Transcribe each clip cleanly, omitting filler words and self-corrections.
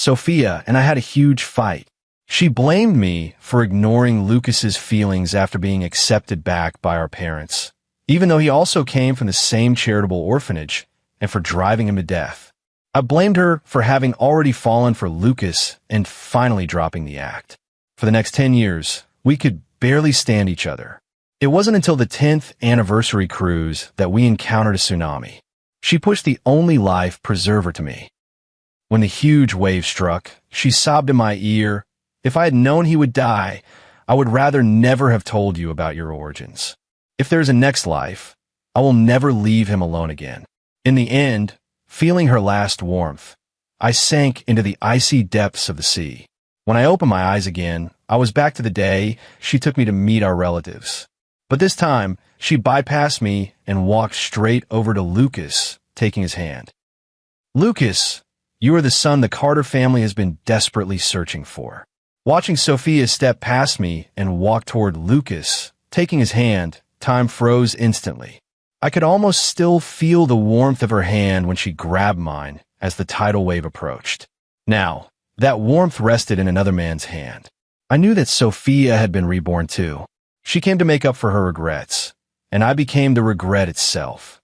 Sophia and I had a huge fight. She blamed me for ignoring Lucas's feelings after being accepted back by our parents, even though he also came from the same charitable orphanage, and for driving him to death. I blamed her for having already fallen for Lucas and finally dropping the act. For the next 10 years, we could barely stand each other. It wasn't until the 10th anniversary cruise that we encountered a tsunami. She pushed the only life preserver to me. When the huge wave struck, she sobbed in my ear, "If I had known he would die, I would rather never have told you about your origins. If there's a next life, I will never leave him alone again." In the end, feeling her last warmth, I sank into the icy depths of the sea. When I opened my eyes again, I was back to the day she took me to meet our relatives. But this time, she bypassed me and walked straight over to Lucas, taking his hand. "Lucas, you are the son the Carter family has been desperately searching for." Watching Sophia step past me and walk toward Lucas, taking his hand, time froze instantly. I could almost still feel the warmth of her hand when she grabbed mine as the tidal wave approached. Now, that warmth rested in another man's hand. I knew that Sophia had been reborn too. She came to make up for her regrets, and I became the regret itself.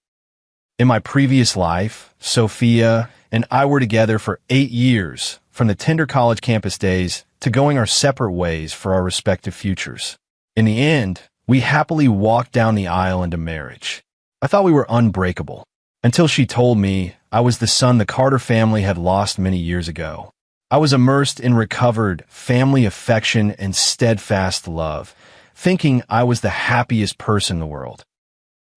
In my previous life, Sophia and I were together for 8 years, from the tender college campus days to going our separate ways for our respective futures. In the end, we happily walked down the aisle into marriage. I thought we were unbreakable, until she told me I was the son the Carter family had lost many years ago. I was immersed in recovered family affection and steadfast love, thinking I was the happiest person in the world.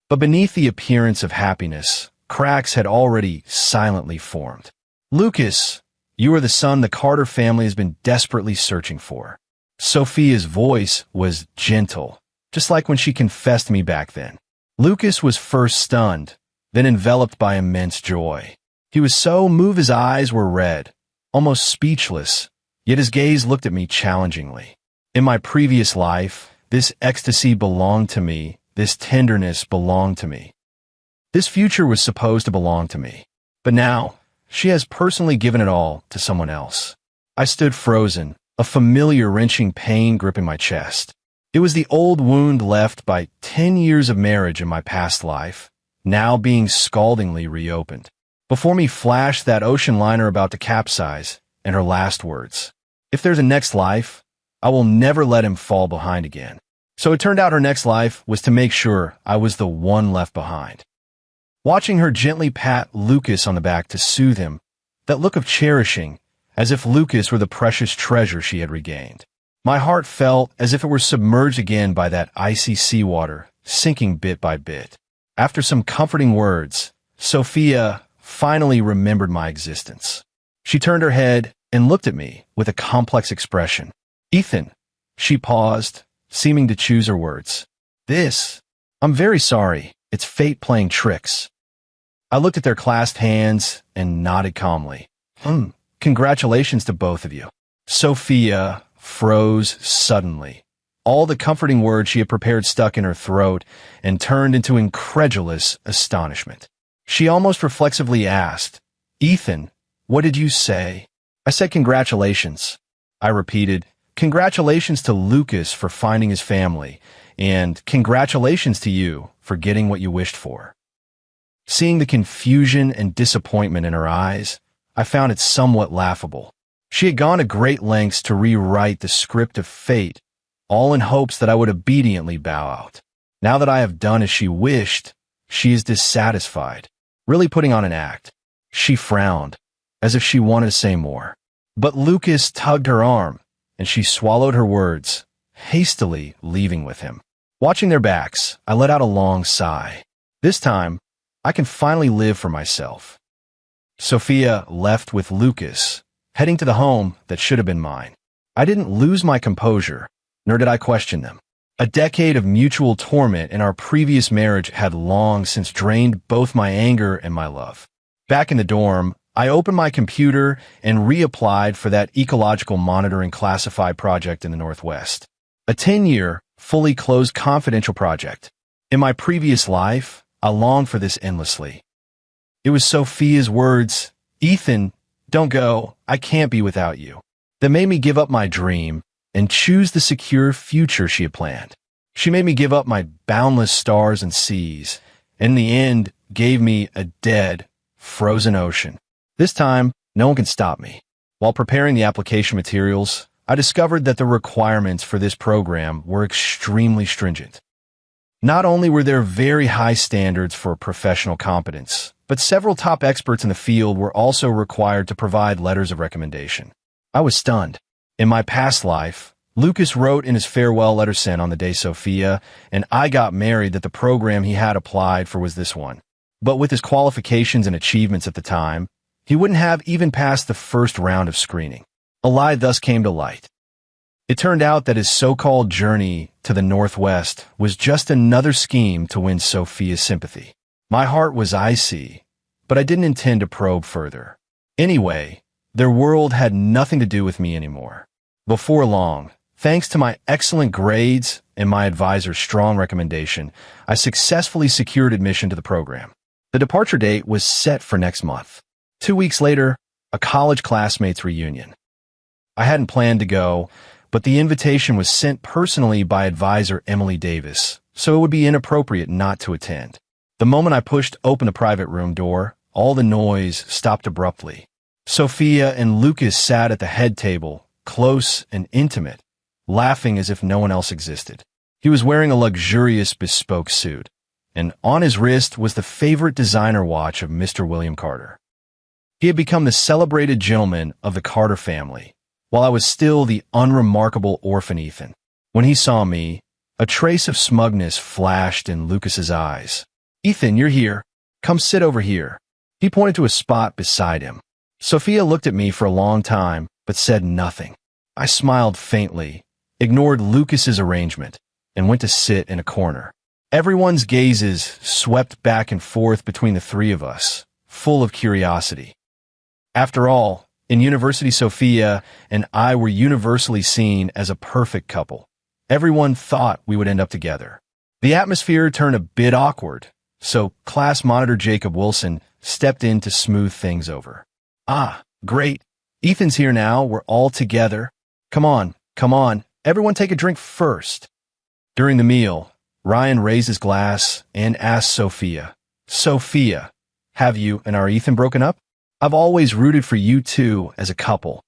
But beneath the appearance of happiness, cracks had already silently formed. "Lucas, you are the son the Carter family has been desperately searching for." Sophia's voice was gentle, just like when she confessed me back then. Lucas was first stunned, then enveloped by immense joy. He was so moved his eyes were red, almost speechless, yet his gaze looked at me challengingly. In my previous life, this ecstasy belonged to me, this tenderness belonged to me. This future was supposed to belong to me. But now, she has personally given it all to someone else. I stood frozen, a familiar wrenching pain gripping my chest. It was the old wound left by 10 years of marriage in my past life, now being scaldingly reopened. Before me flashed that ocean liner about to capsize, and her last words. "If there's a next life, I will never let him fall behind again." So it turned out her next life was to make sure I was the one left behind. Watching her gently pat Lucas on the back to soothe him, that look of cherishing, as if Lucas were the precious treasure she had regained. My heart felt as if it were submerged again by that icy seawater, sinking bit by bit. After some comforting words, Sophia finally remembered my existence. She turned her head and looked at me with a complex expression. "Ethan," she paused, seeming to choose her words. "I'm very sorry. It's fate playing tricks." I looked at their clasped hands and nodded calmly. Congratulations to both of you." Sophia froze suddenly. All the comforting words she had prepared stuck in her throat and turned into incredulous astonishment. She almost reflexively asked, "Ethan, what did you say?" "I said congratulations." I repeated, "Congratulations to Lucas for finding his family, and congratulations to you for getting what you wished for." Seeing the confusion and disappointment in her eyes, I found it somewhat laughable. She had gone to great lengths to rewrite the script of fate, all in hopes that I would obediently bow out. Now that I have done as she wished, she is dissatisfied, really putting on an act. She frowned, as if she wanted to say more. But Lucas tugged her arm, and she swallowed her words, hastily leaving with him. Watching their backs, I let out a long sigh. This time, I can finally live for myself. Sophia left with Lucas, heading to the home that should have been mine. I didn't lose my composure, nor did I question them. A decade of mutual torment in our previous marriage had long since drained both my anger and my love. Back in the dorm, I opened my computer and reapplied for that ecological monitoring classified project in the Northwest. A 10-year, fully closed confidential project. In my previous life, I longed for this endlessly. It was Sophia's words, "Ethan, Don't go. I can't be without you. That made me give up my dream and choose the secure future she had planned. She made me give up my boundless stars and seas, and in the end gave me a dead, frozen ocean. This time, no one can stop me. While preparing the application materials, I discovered that the requirements for this program were extremely stringent. Not only were there very high standards for professional competence, but several top experts in the field were also required to provide letters of recommendation. I was stunned. In my past life, Lucas wrote in his farewell letter sent on the day Sophia and I got married that the program he had applied for was this one. But with his qualifications and achievements at the time, he wouldn't have even passed the first round of screening. A lie thus came to light. It turned out that his so-called journey to the Northwest was just another scheme to win Sophia's sympathy. My heart was icy, but I didn't intend to probe further. Anyway, their world had nothing to do with me anymore. Before long, thanks to my excellent grades and my advisor's strong recommendation, I successfully secured admission to the program. The departure date was set for next month. 2 weeks later, a college classmates reunion. I hadn't planned to go, but the invitation was sent personally by advisor Emily Davis, so it would be inappropriate not to attend. The moment I pushed open the private room door, all the noise stopped abruptly. Sophia and Lucas sat at the head table, close and intimate, laughing as if no one else existed. He was wearing a luxurious bespoke suit, and on his wrist was the favorite designer watch of Mr. William Carter. He had become the celebrated gentleman of the Carter family, while I was still the unremarkable orphan Ethan. When he saw me, a trace of smugness flashed in Lucas's eyes. "Ethan, you're here. Come sit over here." He pointed to a spot beside him. Sophia looked at me for a long time, but said nothing. I smiled faintly, ignored Lucas's arrangement, and went to sit in a corner. Everyone's gazes swept back and forth between the three of us, full of curiosity. After all, in university, Sophia and I were universally seen as a perfect couple. Everyone thought we would end up together. The atmosphere turned a bit awkward, so class monitor Jacob Wilson stepped in to smooth things over. "Ah, great. Ethan's here now. We're all together. Come on. Everyone take a drink first." During the meal, Ryan raised his glass and asked Sophia, "Sophia, have you and our Ethan broken up? I've always rooted for you two as a couple."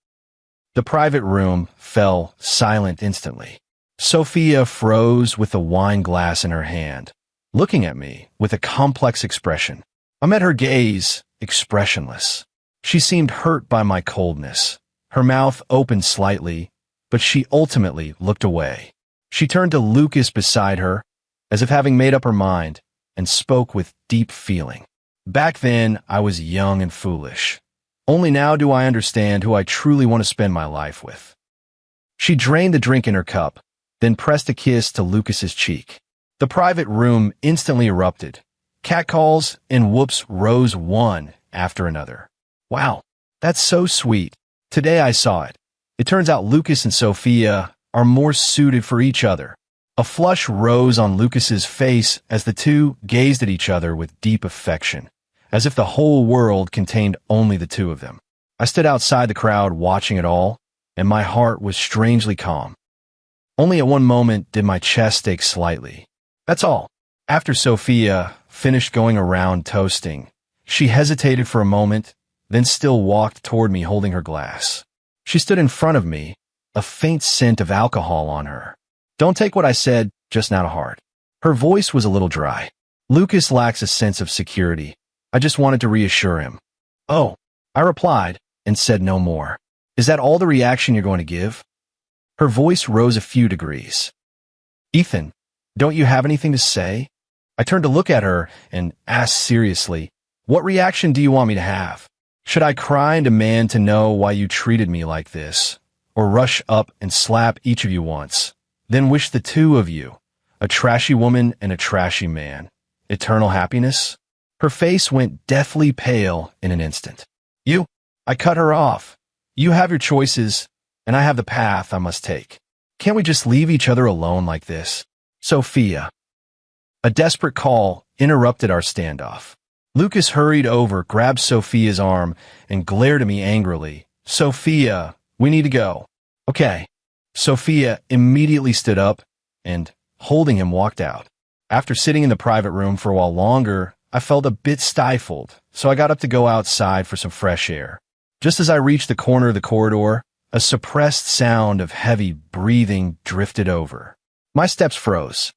The private room fell silent instantly. Sophia froze with the wine glass in her hand, looking at me with a complex expression. I met her gaze, expressionless. She seemed hurt by my coldness. Her mouth opened slightly, but she ultimately looked away. She turned to Lucas beside her, as if having made up her mind, and spoke with deep feeling. Back then, I was young and foolish. Only now do I understand who I truly want to spend my life with. She drained the drink in her cup, then pressed a kiss to Lucas's cheek. The private room instantly erupted. Catcalls and whoops rose one after another. "Wow, that's so sweet. Today I saw it. It turns out Lucas and Sophia are more suited for each other." A flush rose on Lucas's face as the two gazed at each other with deep affection, as if the whole world contained only the two of them. I stood outside the crowd watching it all, and my heart was strangely calm. Only at one moment did my chest ache slightly. That's all. After Sophia finished going around toasting, she hesitated for a moment, then still walked toward me holding her glass. She stood in front of me, a faint scent of alcohol on her. Don't take what I said just now to heart. Her voice was a little dry. Lucas lacks a sense of security. I just wanted to reassure him. "Oh," I replied and said no more. "Is that all the reaction you're going to give?" Her voice rose a few degrees. "Ethan, don't you have anything to say?" I turned to look at her and asked seriously, "What reaction do you want me to have? Should I cry and demand to know why you treated me like this? Or rush up and slap each of you once, then wish the two of you, a trashy woman and a trashy man, eternal happiness?" Her face went deathly pale in an instant. I cut her off. "You have your choices, and I have the path I must take. Can't we just leave each other alone like this?" "Sophia." A desperate call interrupted our standoff. Lucas hurried over, grabbed Sophia's arm, and glared at me angrily. Sophia, we need to go. Okay. Sophia immediately stood up and, holding him, walked out. After sitting in the private room for a while longer, I felt a bit stifled, so I got up to go outside for some fresh air. Just as I reached the corner of the corridor, a suppressed sound of heavy breathing drifted over. My steps froze.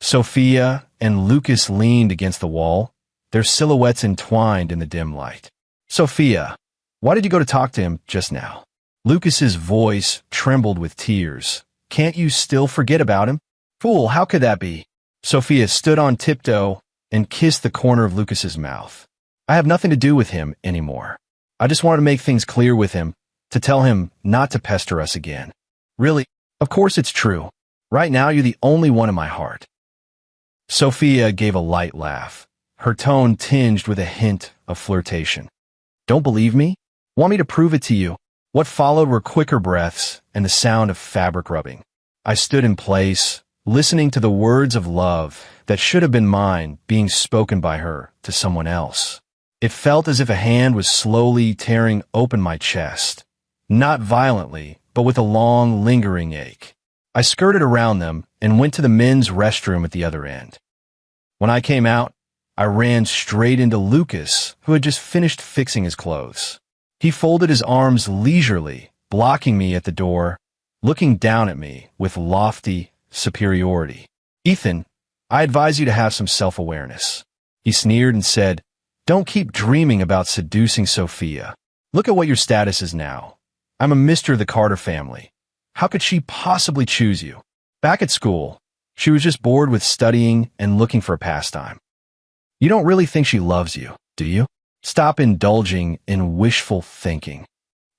Sophia and Lucas leaned against the wall, their silhouettes entwined in the dim light. Sophia, why did you go to talk to him just now? Lucas's voice trembled with tears. Can't you still forget about him? Fool, how could that be? Sophia stood on tiptoe and kissed the corner of Lucas's mouth. I have nothing to do with him anymore. I just wanted to make things clear with him, to tell him not to pester us again. Really? Of course it's true. Right now you're the only one in my heart. Sophia gave a light laugh, her tone tinged with a hint of flirtation. Don't believe me? Want me to prove it to you? What followed were quicker breaths and the sound of fabric rubbing. I stood in place, listening to the words of love that should have been mine being spoken by her to someone else. It felt as if a hand was slowly tearing open my chest, not violently, but with a long, lingering ache. I skirted around them and went to the men's restroom at the other end. When I came out, I ran straight into Lucas, who had just finished fixing his clothes. He folded his arms leisurely, blocking me at the door, looking down at me with lofty superiority. Ethan, I advise you to have some self-awareness. He sneered and said, don't keep dreaming about seducing Sophia. Look at what your status is now. I'm a Mr. of the Carter family. How could she possibly choose you? Back at school, she was just bored with studying and looking for a pastime. You don't really think she loves you, do you? Stop indulging in wishful thinking.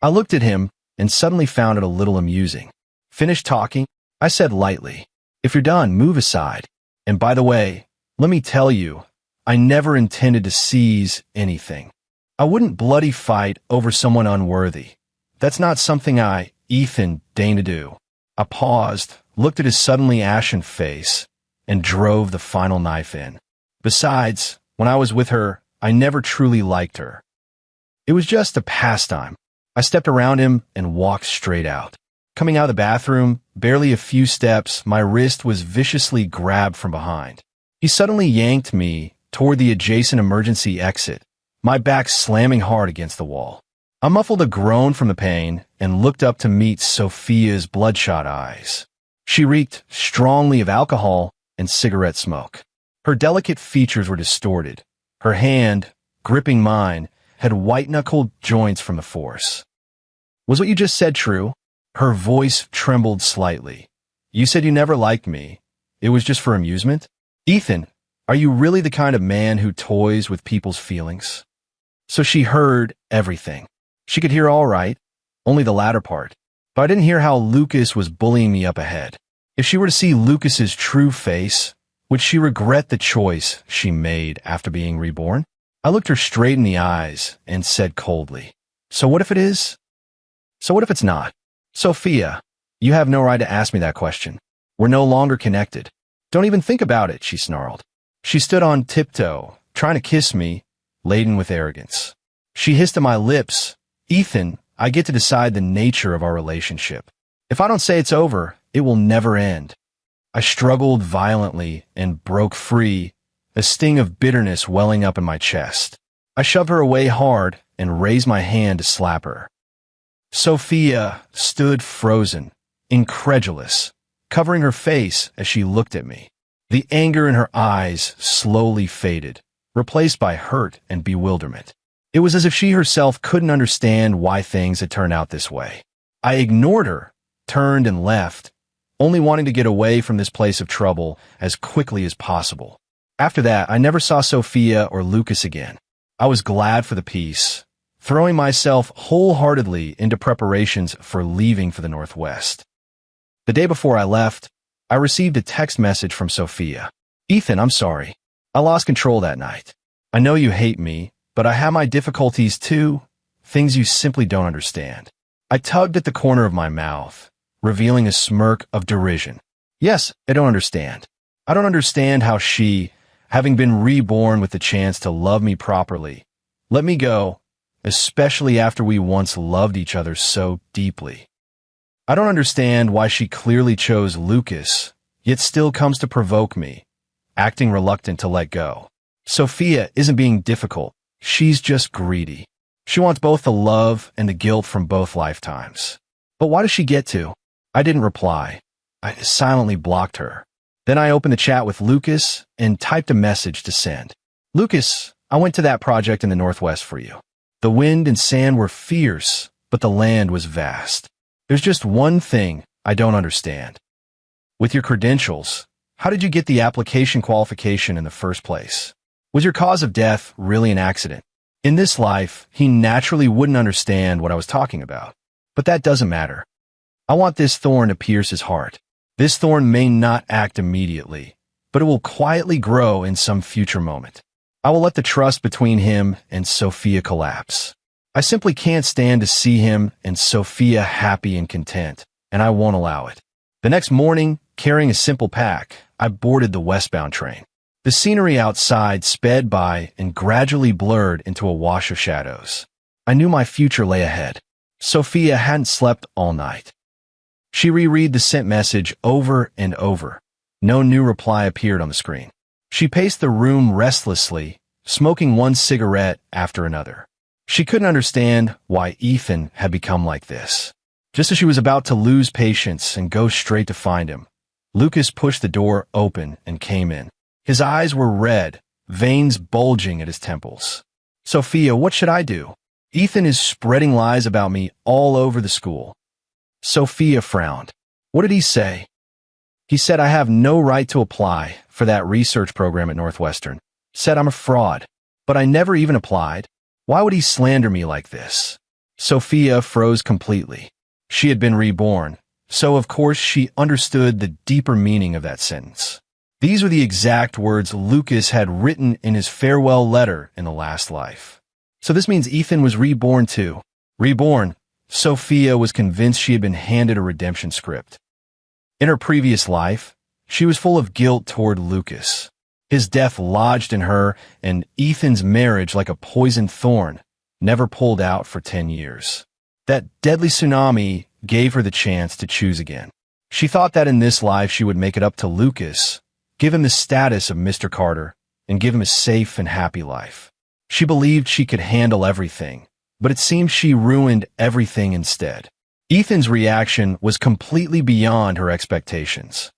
I looked at him and suddenly found it a little amusing. Finished talking, I said lightly, if you're done, move aside. And by the way, let me tell you, I never intended to seize anything. I wouldn't bloody fight over someone unworthy. That's not something I, Ethan, deign to do. I paused, looked at his suddenly ashen face, and drove the final knife in. Besides, when I was with her, I never truly liked her. It was just a pastime. I stepped around him and walked straight out. Coming out of the bathroom, barely a few steps, my wrist was viciously grabbed from behind. He suddenly yanked me toward the adjacent emergency exit, my back slamming hard against the wall. I muffled a groan from the pain and looked up to meet Sophia's bloodshot eyes. She reeked strongly of alcohol and cigarette smoke. Her delicate features were distorted. Her hand, gripping mine, had white-knuckled joints from the force. Was what you just said true? Her voice trembled slightly. You said you never liked me. It was just for amusement? Ethan, are you really the kind of man who toys with people's feelings? So she heard everything. She could hear all right, only the latter part. But I didn't hear how Lucas was bullying me up ahead. If she were to see Lucas's true face, would she regret the choice she made after being reborn? I looked her straight in the eyes and said coldly, so what if it is? So what if it's not? Sophia, you have no right to ask me that question. We're no longer connected. Don't even think about it, she snarled. She stood on tiptoe, trying to kiss me, laden with arrogance. She hissed at my lips, Ethan, I get to decide the nature of our relationship. If I don't say it's over, it will never end. I struggled violently and broke free, a sting of bitterness welling up in my chest. I shoved her away hard and raised my hand to slap her. Sophia stood frozen, incredulous, covering her face as she looked at me. The anger in her eyes slowly faded, replaced by hurt and bewilderment. It was as if she herself couldn't understand why things had turned out this way. I ignored her, turned and left, only wanting to get away from this place of trouble as quickly as possible. After that, I never saw Sophia or Lucas again. I was glad for the peace, throwing myself wholeheartedly into preparations for leaving for the Northwest. The day before I left, I received a text message from Sophia. Ethan, I'm sorry. I lost control that night. I know you hate me, but I have my difficulties too, things you simply don't understand. I tugged at the corner of my mouth, revealing a smirk of derision. Yes, I don't understand. I don't understand how she, having been reborn with the chance to love me properly. Let me go, especially after we once loved each other so deeply. I don't understand why she clearly chose Lucas, yet still comes to provoke me, acting reluctant to let go. Sophia isn't being difficult. She's just greedy. She wants both the love and the guilt from both lifetimes. But why does she get to? I didn't reply. I silently blocked her. Then I opened the chat with Lucas and typed a message to send. Lucas, I went to that project in the Northwest for you. The wind and sand were fierce, but the land was vast. There's just one thing I don't understand. With your credentials, how did you get the application qualification in the first place? Was your cause of death really an accident? In this life, he naturally wouldn't understand what I was talking about. But that doesn't matter. I want this thorn to pierce his heart. This thorn may not act immediately, but it will quietly grow in some future moment. I will let the trust between him and Sophia collapse. I simply can't stand to see him and Sophia happy and content, and I won't allow it. The next morning, carrying a simple pack, I boarded the westbound train. The scenery outside sped by and gradually blurred into a wash of shadows. I knew my future lay ahead. Sophia hadn't slept all night. She reread the sent message over and over. No new reply appeared on the screen. She paced the room restlessly, smoking one cigarette after another. She couldn't understand why Ethan had become like this. Just as she was about to lose patience and go straight to find him, Lucas pushed the door open and came in. His eyes were red, veins bulging at his temples. Sophia, what should I do? Ethan is spreading lies about me all over the school. Sophia frowned. What did he say? He said I have no right to apply for that research program at Northwestern. Said I'm a fraud. But I never even applied. Why would he slander me like this? Sophia froze completely. She had been reborn, so of course she understood the deeper meaning of that sentence. These were the exact words Lucas had written in his farewell letter in the last life. So this means Ethan was reborn too. Reborn. Sophia was convinced she had been handed a redemption script. In her previous life, she was full of guilt toward Lucas. His death lodged in her, and Ethan's marriage, like a poisoned thorn, never pulled out for 10 years. That deadly tsunami gave her the chance to choose again. She thought that in this life she would make it up to Lucas, give him the status of Mr. Carter, and give him a safe and happy life. She believed she could handle everything, but it seemed she ruined everything instead. Ethan's reaction was completely beyond her expectations.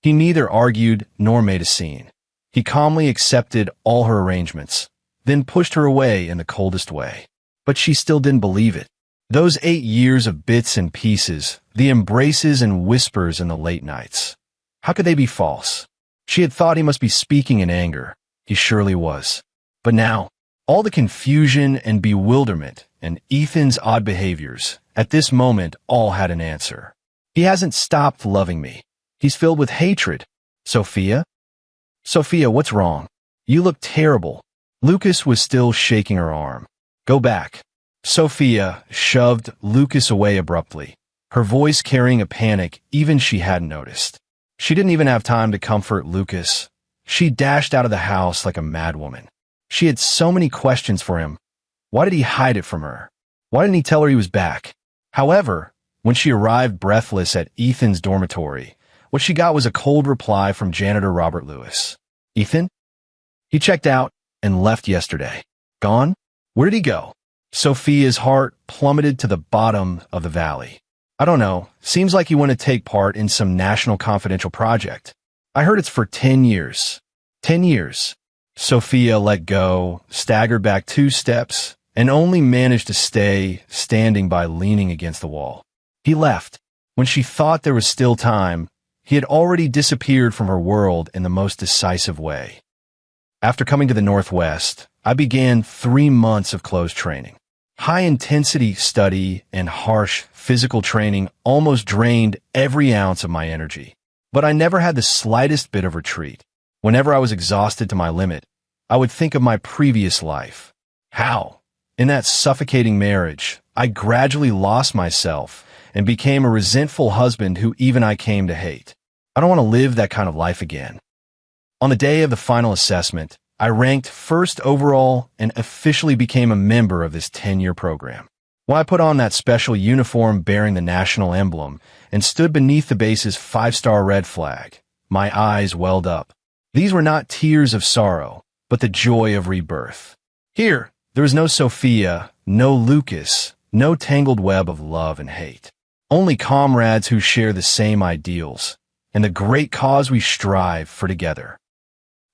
He neither argued nor made a scene. He calmly accepted all her arrangements, then pushed her away in the coldest way. But she still didn't believe it. Those 8 years of bits and pieces, the embraces and whispers in the late nights. How could they be false? She had thought he must be speaking in anger. He surely was. But now, all the confusion and bewilderment and Ethan's odd behaviors, at this moment, all had an answer. He hasn't stopped loving me. He's filled with hatred. Sophia? Sophia, what's wrong? You look terrible. Lucas was still shaking her arm. Go back. Sophia shoved Lucas away abruptly, her voice carrying a panic even she hadn't noticed. She didn't even have time to comfort Lucas. She dashed out of the house like a madwoman. She had so many questions for him. Why did he hide it from her? Why didn't he tell her he was back? However, when she arrived breathless at Ethan's dormitory, what she got was a cold reply from janitor Robert Lewis. Ethan? He checked out and left yesterday. Gone? Where did he go? Sophia's heart plummeted to the bottom of the valley. I don't know. Seems like he wanted to take part in some national confidential project. I heard it's for 10 years. 10 years. Sophia let go, staggered back 2 steps, and only managed to stay standing by leaning against the wall. He left. When she thought there was still time, he had already disappeared from her world in the most decisive way. After coming to the Northwest, I began 3 months of close training. High-intensity study and harsh physical training almost drained every ounce of my energy. But I never had the slightest bit of retreat. Whenever I was exhausted to my limit, I would think of my previous life. How? In that suffocating marriage, I gradually lost myself and became a resentful husband who even I came to hate. I don't want to live that kind of life again. On the day of the final assessment, I ranked first overall and officially became a member of this 10-year program. When I put on that special uniform bearing the national emblem and stood beneath the base's 5-star red flag, my eyes welled up. These were not tears of sorrow, but the joy of rebirth. Here, there was no Sophia, no Lucas, no tangled web of love and hate. Only comrades who share the same ideals and the great cause we strive for together.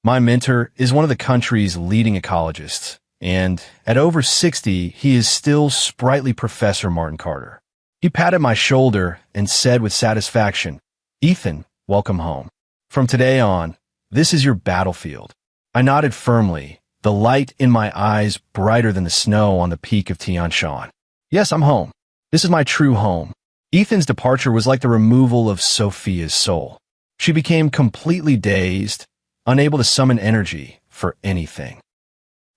My mentor is one of the country's leading ecologists, and at over 60, he is still sprightly Professor Martin Carter. He patted my shoulder and said with satisfaction, "Ethan, welcome home. From today on, this is your battlefield." I nodded firmly, the light in my eyes brighter than the snow on the peak of Tian Shan. Yes, I'm home. This is my true home. Ethan's departure was like the removal of Sophia's soul. She became completely dazed, unable to summon energy for anything.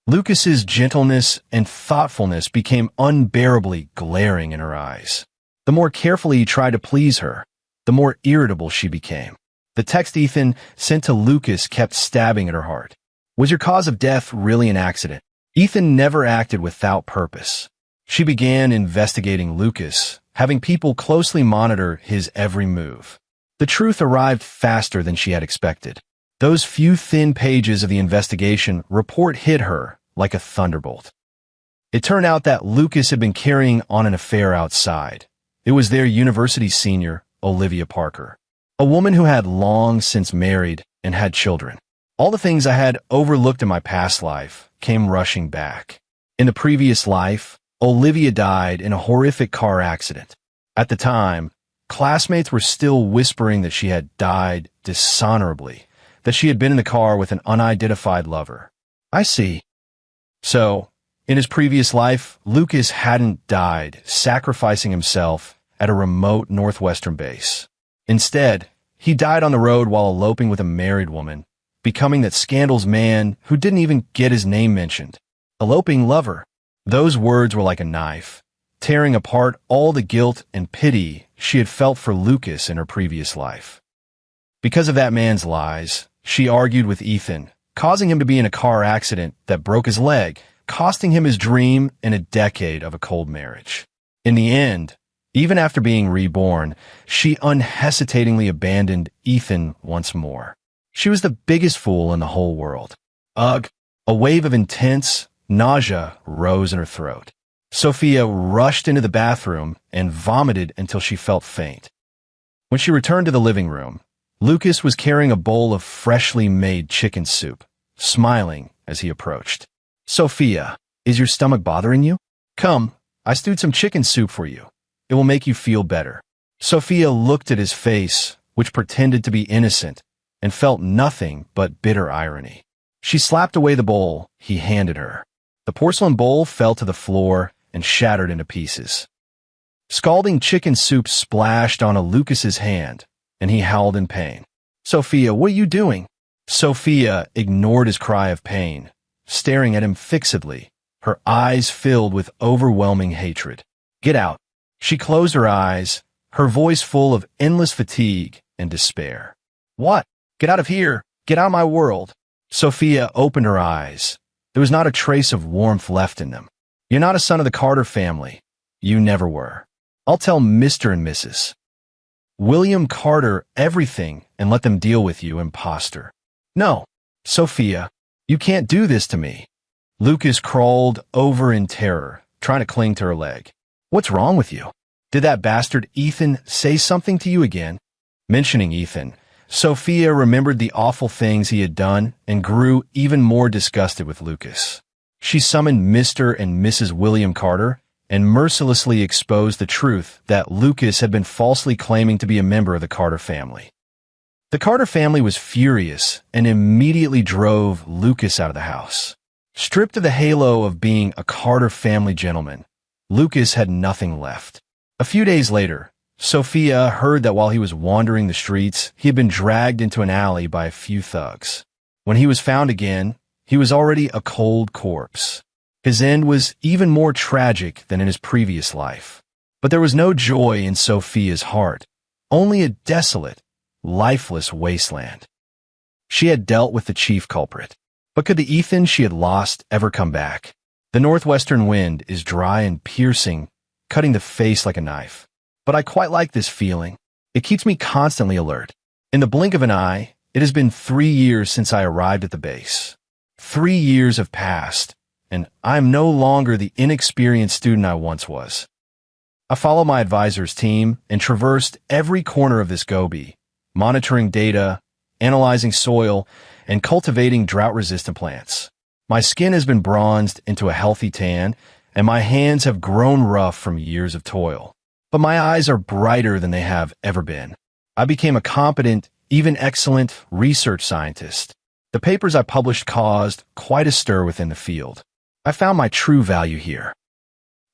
Lucas's gentleness and thoughtfulness became unbearably glaring in her eyes. The more carefully he tried to please her, the more irritable she became. The text Ethan sent to Lucas kept stabbing at her heart. Was your cause of death really an accident? Ethan never acted without purpose. She began investigating Lucas, having people closely monitor his every move. The truth arrived faster than she had expected. Those few thin pages of the investigation report hit her like a thunderbolt. It turned out that Lucas had been carrying on an affair outside. It was their university senior, Olivia Parker, a woman who had long since married and had children. All the things I had overlooked in my past life came rushing back. In the previous life, Olivia died in a horrific car accident. At the time, classmates were still whispering that she had died dishonorably, that she had been in the car with an unidentified lover. I see. So, in his previous life, Lucas hadn't died, sacrificing himself at a remote northwestern base. Instead, he died on the road while eloping with a married woman, becoming that scandal's man who didn't even get his name mentioned. Eloping lover. Those words were like a knife, tearing apart all the guilt and pity she had felt for Lucas in her previous life. Because of that man's lies, she argued with Ethan, causing him to be in a car accident that broke his leg, costing him his dream and a decade of a cold marriage. In the end, even after being reborn, she unhesitatingly abandoned Ethan once more. She was the biggest fool in the whole world. Ugh! A wave of intense nausea rose in her throat. Sophia rushed into the bathroom and vomited until she felt faint. When she returned to the living room, Lucas was carrying a bowl of freshly made chicken soup, smiling as he approached. "Sophia, is your stomach bothering you? Come, I stewed some chicken soup for you. It will make you feel better." Sophia looked at his face, which pretended to be innocent, and felt nothing but bitter irony. She slapped away the bowl he handed her. The porcelain bowl fell to the floor and shattered into pieces. Scalding chicken soup splashed onto Lucas's hand, and he howled in pain. "Sophia, what are you doing?" Sophia ignored his cry of pain, staring at him fixedly, her eyes filled with overwhelming hatred. "Get out." She closed her eyes, her voice full of endless fatigue and despair. "What? Get out of here. Get out of my world." Sophia opened her eyes. There was not a trace of warmth left in them. "You're not a son of the Carter family. You never were. I'll tell Mr. and Mrs. William Carter everything and let them deal with you, imposter." "No, Sophia, you can't do this to me." Lucas crawled over in terror, trying to cling to her leg. "What's wrong with you? Did that bastard Ethan say something to you again?" Mentioning Ethan, Sophia remembered the awful things he had done and grew even more disgusted with Lucas. She summoned Mr. and Mrs. William Carter and mercilessly exposed the truth that Lucas had been falsely claiming to be a member of the Carter family. The Carter family was furious and immediately drove Lucas out of the house. Stripped of the halo of being a Carter family gentleman, Lucas had nothing left. A few days later, Sophia heard that while he was wandering the streets, he had been dragged into an alley by a few thugs. When he was found again, he was already a cold corpse. His end was even more tragic than in his previous life. But there was no joy in Sophia's heart, only a desolate, lifeless wasteland. She had dealt with the chief culprit. But could the Ethan she had lost ever come back? The northwestern wind is dry and piercing, cutting the face like a knife. But I quite like this feeling. It keeps me constantly alert. In the blink of an eye, it has been 3 years since I arrived at the base. 3 years have passed, and I'm no longer the inexperienced student I once was. I followed my advisor's team and traversed every corner of this goby, monitoring data, analyzing soil, and cultivating drought-resistant plants. My skin has been bronzed into a healthy tan, and my hands have grown rough from years of toil. But my eyes are brighter than they have ever been. I became a competent, even excellent, research scientist. The papers I published caused quite a stir within the field. I found my true value here.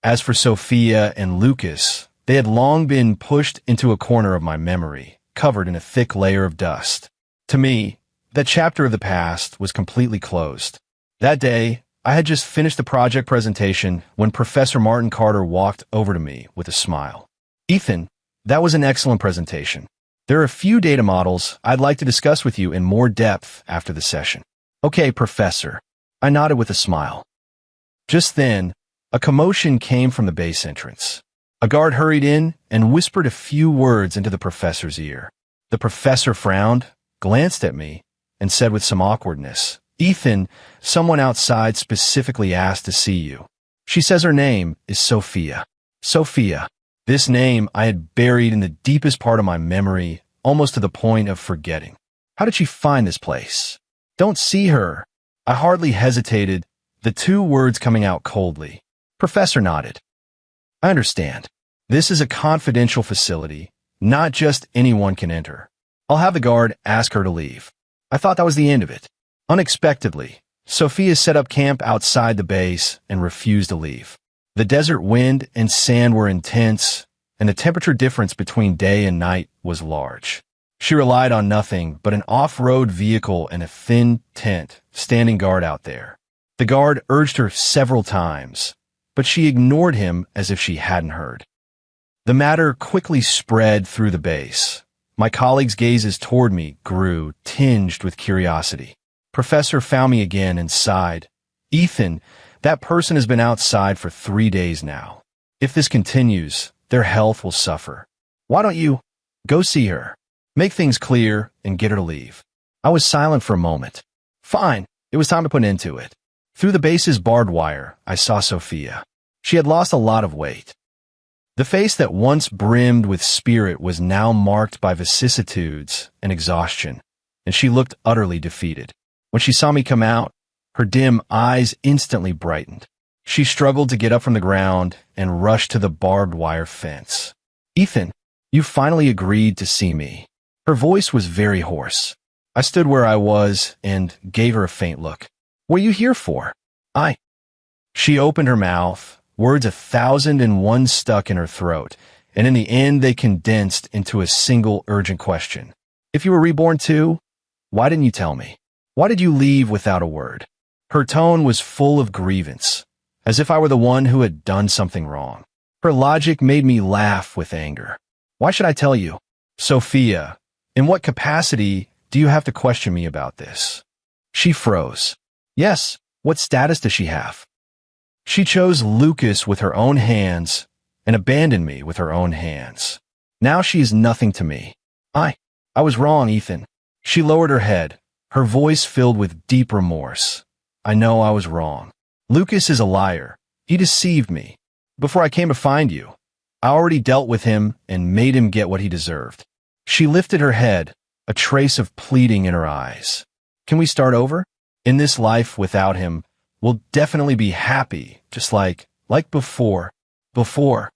As for Sophia and Lucas, they had long been pushed into a corner of my memory, covered in a thick layer of dust. To me, that chapter of the past was completely closed. That day, I had just finished the project presentation when Professor Martin Carter walked over to me with a smile. "Ethan, that was an excellent presentation. There are a few data models I'd like to discuss with you in more depth after the session." "Okay, Professor." I nodded with a smile. Just then, a commotion came from the base entrance. A guard hurried in and whispered a few words into the professor's ear. The professor frowned, glanced at me, and said with some awkwardness, "Ethan, someone outside specifically asked to see you. She says her name is Sophia." Sophia. This name I had buried in the deepest part of my memory, almost to the point of forgetting. How did she find this place? "Don't see her." I hardly hesitated, the 2 words coming out coldly. Professor nodded. "I understand. This is a confidential facility. Not just anyone can enter. I'll have the guard ask her to leave." I thought that was the end of it. Unexpectedly, Sophia set up camp outside the base and refused to leave. The desert wind and sand were intense, and the temperature difference between day and night was large. She relied on nothing but an off-road vehicle and a thin tent standing guard out there. The guard urged her several times, but she ignored him as if she hadn't heard. The matter quickly spread through the base. My colleagues' gazes toward me grew, tinged with curiosity. Professor found me again and sighed. "Ethan, that person has been outside for 3 days now. If this continues, their health will suffer. Why don't you go see her, make things clear, and get her to leave?" I was silent for a moment. Fine, it was time to put an end to it. Through the base's barbed wire, I saw Sophia. She had lost a lot of weight. The face that once brimmed with spirit was now marked by vicissitudes and exhaustion, and she looked utterly defeated. When she saw me come out, her dim eyes instantly brightened. She struggled to get up from the ground and rushed to the barbed wire fence. "Ethan, you finally agreed to see me." Her voice was very hoarse. I stood where I was and gave her a faint look. "What are you here for?" She opened her mouth. Words 1,001 stuck in her throat, and in the end they condensed into a single urgent question. "If you were reborn too, why didn't you tell me? Why did you leave without a word?" Her tone was full of grievance, as if I were the one who had done something wrong. Her logic made me laugh with anger. "Why should I tell you?" "Sophia, in what capacity do you have to question me about this?" She froze. "Yes, what status does she have?" "She chose Lucas with her own hands and abandoned me with her own hands. Now she is nothing to me." I was wrong, Ethan." She lowered her head, her voice filled with deep remorse. "I know I was wrong. Lucas is a liar. He deceived me. Before I came to find you, I already dealt with him and made him get what he deserved." She lifted her head, a trace of pleading in her eyes. "Can we start over? In this life without him, we'll definitely be happy, just like before. Before."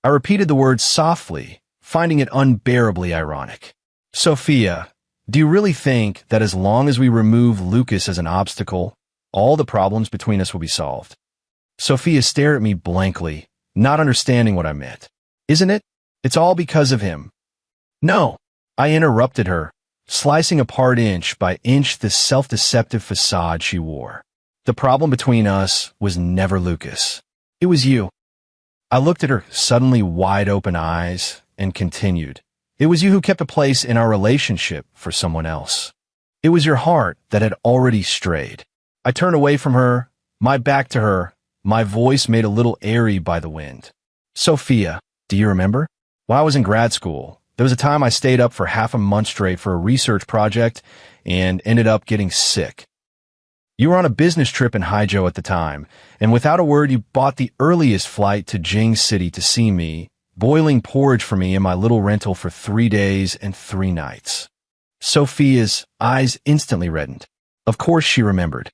I repeated the words softly, finding it unbearably ironic. "Sophia, do you really think that as long as we remove Lucas as an obstacle, all the problems between us will be solved?" Sophia stared at me blankly, not understanding what I meant. "Isn't it? It's all because of him." "No," I interrupted her, slicing apart inch by inch the self-deceptive facade she wore. "The problem between us was never Lucas. It was you." I looked at her suddenly wide-open eyes and continued. "It was you who kept a place in our relationship for someone else." It was your heart that had already strayed. I turned away from her, my back to her, my voice made a little airy by the wind. Sophia, do you remember? While I was in grad school, there was a time I stayed up for half a month straight for a research project and ended up getting sick. You were on a business trip in Haijo at the time, and without a word you bought the earliest flight to Jing City to see me, boiling porridge for me in my little rental for 3 days and 3 nights. Sophia's eyes instantly reddened. Of course she remembered.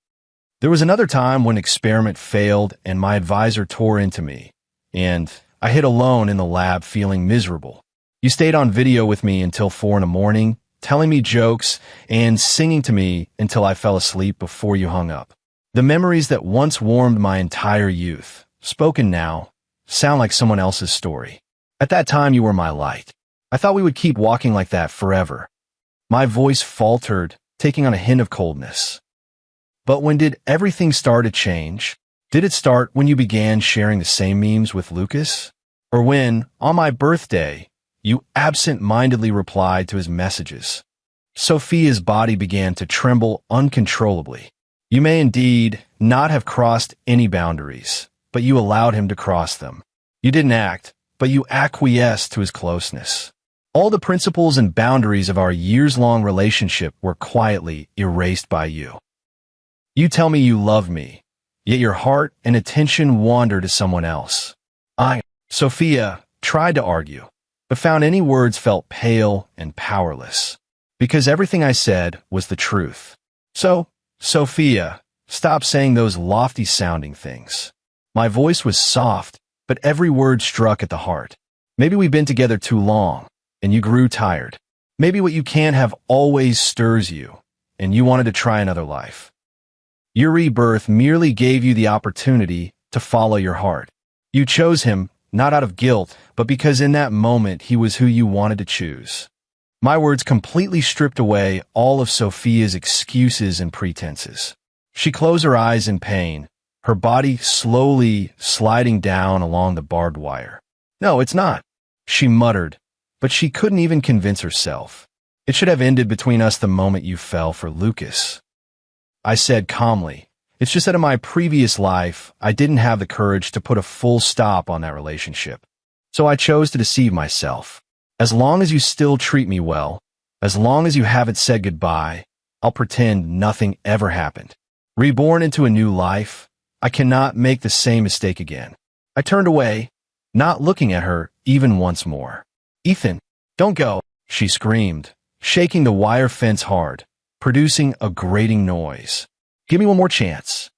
There was another time when experiment failed and my advisor tore into me, and I hid alone in the lab feeling miserable. You stayed on video with me until 4 in the morning, telling me jokes and singing to me until I fell asleep before you hung up. The memories that once warmed my entire youth, spoken now, sound like someone else's story. At that time you were my light. I thought we would keep walking like that forever. My voice faltered, taking on a hint of coldness. But when did everything start to change? Did it start when you began sharing the same memes with Lucas? Or when, on my birthday, you absent-mindedly replied to his messages? Sophia's body began to tremble uncontrollably. You may indeed not have crossed any boundaries, but you allowed him to cross them. You didn't act, but you acquiesced to his closeness. All the principles and boundaries of our years-long relationship were quietly erased by you. You tell me you love me, yet your heart and attention wander to someone else. Sophia, tried to argue, but found any words felt pale and powerless, because everything I said was the truth. So, Sophia, stop saying those lofty-sounding things. My voice was soft, but every word struck at the heart. Maybe we've been together too long, and you grew tired. Maybe what you can't have always stirs you, and you wanted to try another life. Your rebirth merely gave you the opportunity to follow your heart. You chose him, not out of guilt, but because in that moment he was who you wanted to choose. My words completely stripped away all of Sophia's excuses and pretenses. She closed her eyes in pain, her body slowly sliding down along the barbed wire. No, it's not, she muttered, but she couldn't even convince herself. It should have ended between us the moment you fell for Lucas. I said calmly, it's just that in my previous life, I didn't have the courage to put a full stop on that relationship. So I chose to deceive myself. As long as you still treat me well, as long as you haven't said goodbye, I'll pretend nothing ever happened. Reborn into a new life, I cannot make the same mistake again. I turned away, not looking at her even once more. Ethan, don't go, she screamed, shaking the wire fence hard, producing a grating noise. Give me one more chance.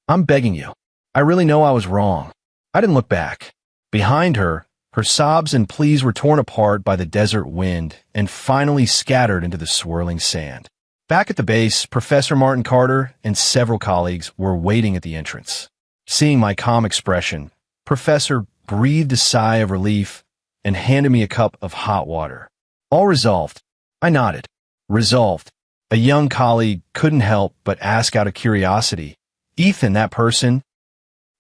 I'm begging you. I really know I was wrong. I didn't look back. Behind her, her sobs and pleas were torn apart by the desert wind and finally scattered into the swirling sand. Back at the base, Professor Martin Carter and several colleagues were waiting at the entrance. Seeing my calm expression, Professor breathed a sigh of relief and handed me a cup of hot water. All resolved. I nodded. Resolved. A young colleague couldn't help but ask out of curiosity, Ethan, that person,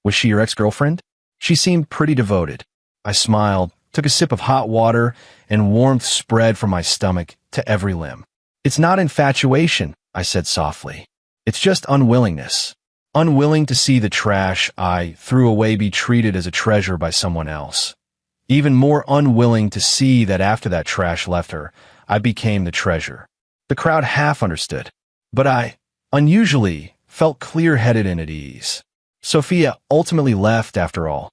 was she your ex-girlfriend? She seemed pretty devoted. I smiled, took a sip of hot water, and warmth spread from my stomach to every limb. It's not infatuation, I said softly. It's just unwillingness. Unwilling to see the trash I threw away be treated as a treasure by someone else. Even more unwilling to see that after that trash left her, I became the treasure. The crowd half understood, but I, unusually, felt clear-headed and at ease. Sophia ultimately left after all.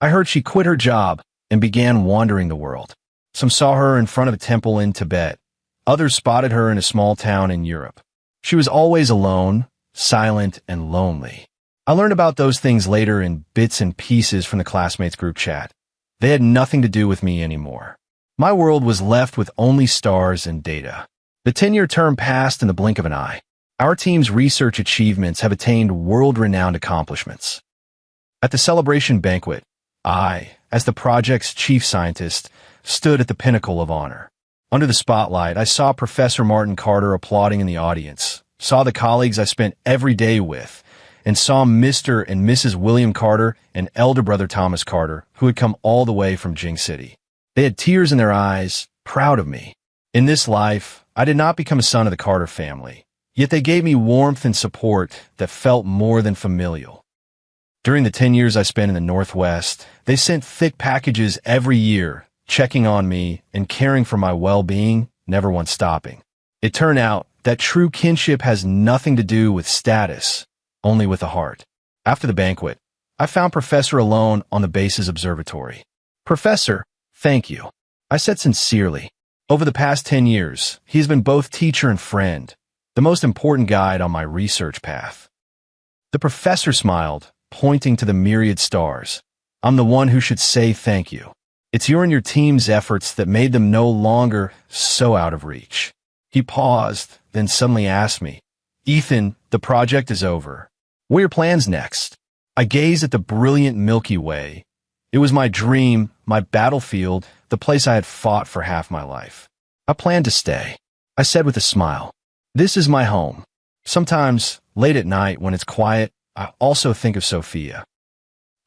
I heard she quit her job and began wandering the world. Some saw her in front of a temple in Tibet. Others spotted her in a small town in Europe. She was always alone, silent, and lonely. I learned about those things later in bits and pieces from the classmates group chat. They had nothing to do with me anymore. My world was left with only stars and data. The 10-year term passed in the blink of an eye. Our team's research achievements have attained world-renowned accomplishments. At the celebration banquet, I, as the project's chief scientist, stood at the pinnacle of honor. Under the spotlight, I saw Professor Martin Carter applauding in the audience, saw the colleagues I spent every day with, and saw Mr. and Mrs. William Carter and elder brother Thomas Carter, who had come all the way from Jing City. They had tears in their eyes, proud of me. In this life, I did not become a son of the Carter family, yet they gave me warmth and support that felt more than familial. During the 10 years I spent in the Northwest, they sent thick packages every year, checking on me and caring for my well-being, never once stopping. It turned out that true kinship has nothing to do with status, only with the heart. After the banquet, I found Professor alone on the base's observatory. "Professor, thank you," I said sincerely. Over the past 10 years, he's been both teacher and friend, the most important guide on my research path. The professor smiled, pointing to the myriad stars. "I'm the one who should say thank you. It's your and your team's efforts that made them no longer so out of reach." He paused, then suddenly asked me, "Ethan, the project is over. What are your plans next?" I gazed at the brilliant Milky Way. It was my dream, my battlefield, the place I had fought for half my life. "I plan to stay," I said with a smile. "This is my home. Sometimes, late at night when it's quiet, I also think of Sophia.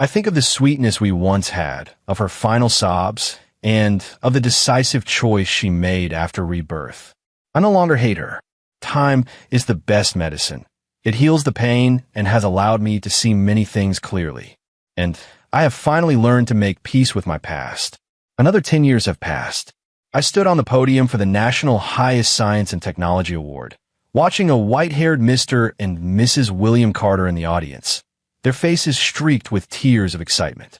I think of the sweetness we once had, of her final sobs, and of the decisive choice she made after rebirth. I no longer hate her. Time is the best medicine. It heals the pain and has allowed me to see many things clearly. And I have finally learned to make peace with my past. Another 10 years have passed. I stood on the podium for the National Highest Science and Technology Award, watching a white-haired Mr. and Mrs. William Carter in the audience, their faces streaked with tears of excitement.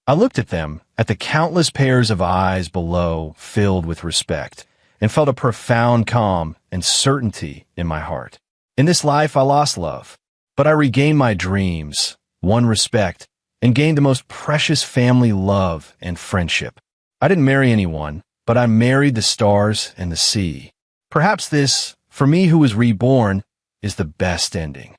I looked at them, at the countless pairs of eyes below filled with respect, and felt a profound calm and certainty in my heart. In this life, I lost love, but I regained my dreams, won respect, and gained the most precious family love and friendship. I didn't marry anyone, but I married the stars and the sea. Perhaps this, for me who was reborn, is the best ending.